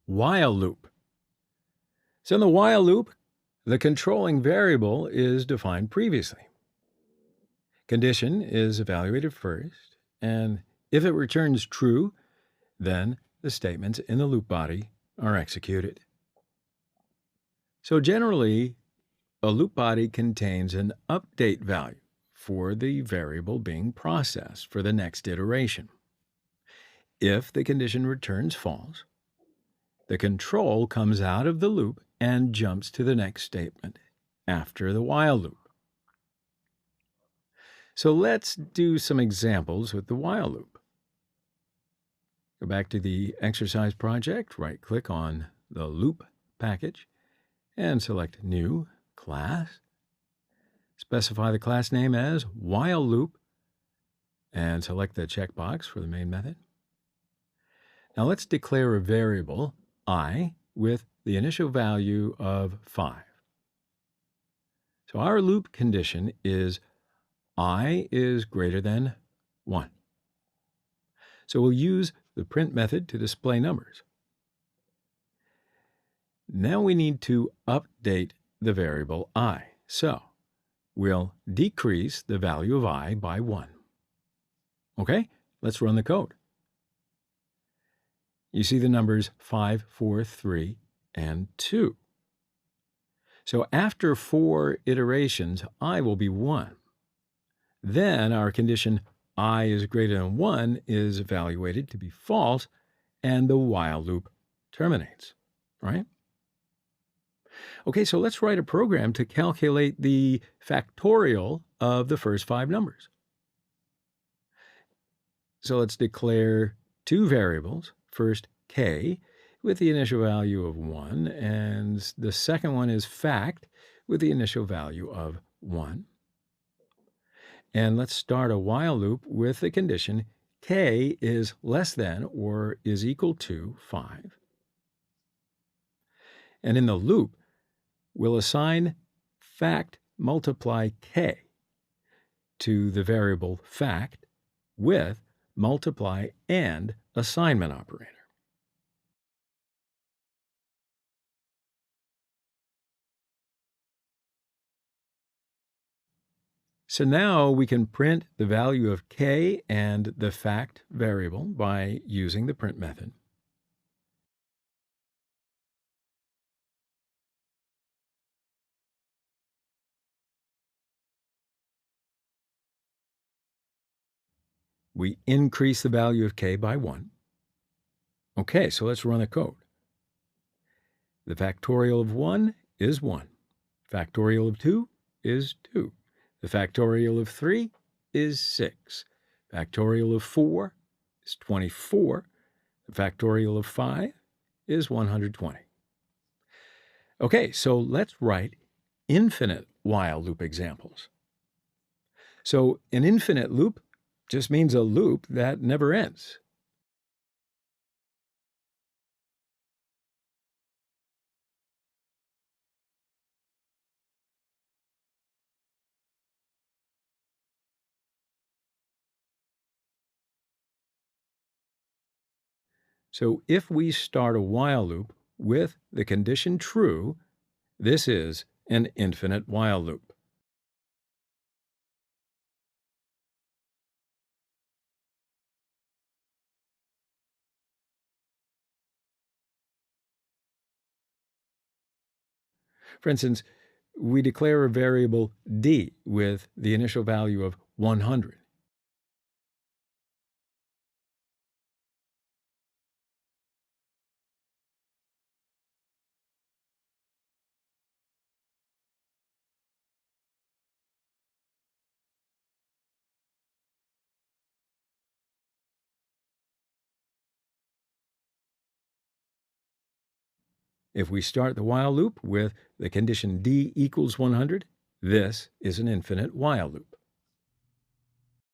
while loop. So in the while loop, the controlling variable is defined previously. Condition is evaluated first, and if it returns true, then the statements in the loop body are executed. So generally, a loop body contains an update value for the variable being processed for the next iteration. If the condition returns false, the control comes out of the loop and jumps to the next statement after the while loop. So let's do some examples with the while loop. Go back to the exercise project, right-click on the loop package, and select New Class. Specify the class name as while loop, and select the checkbox for the main method. Now let's declare a variable, I, with the initial value of 5. So our loop condition is I is greater than 1. So we'll use the print method to display numbers. Now we need to update the variable I. So we'll decrease the value of I by 1. Okay, let's run the code. You see the numbers 5, 4, 3, and 2. So after 4 iterations, I will be 1. Then our condition I is greater than 1 is evaluated to be false, and the while loop terminates, right? Okay, so let's write a program to calculate the factorial of the first 5 numbers. So let's declare 2 variables. First, k, with the initial value of 1, and the second one is fact, with the initial value of 1. And let's start a while loop with the condition k is less than or is equal to 5. And in the loop, we'll assign fact multiply k to the variable fact with multiply and assignment operator. So now we can print the value of k and the fact variable by using the print method. We increase the value of k by 1. Okay, so let's run the code. The factorial of 1 is 1. Factorial of 2 is 2. The factorial of 3 is 6. Factorial of 4 is 24. The factorial of 5 is 120. Okay, so let's write infinite while loop examples. So an infinite loop just means a loop that never ends. So if we start a while loop with the condition true, this is an infinite while loop. For instance, we declare a variable d with the initial value of 100. If we start the while loop with the condition d equals 100, this is an infinite while loop.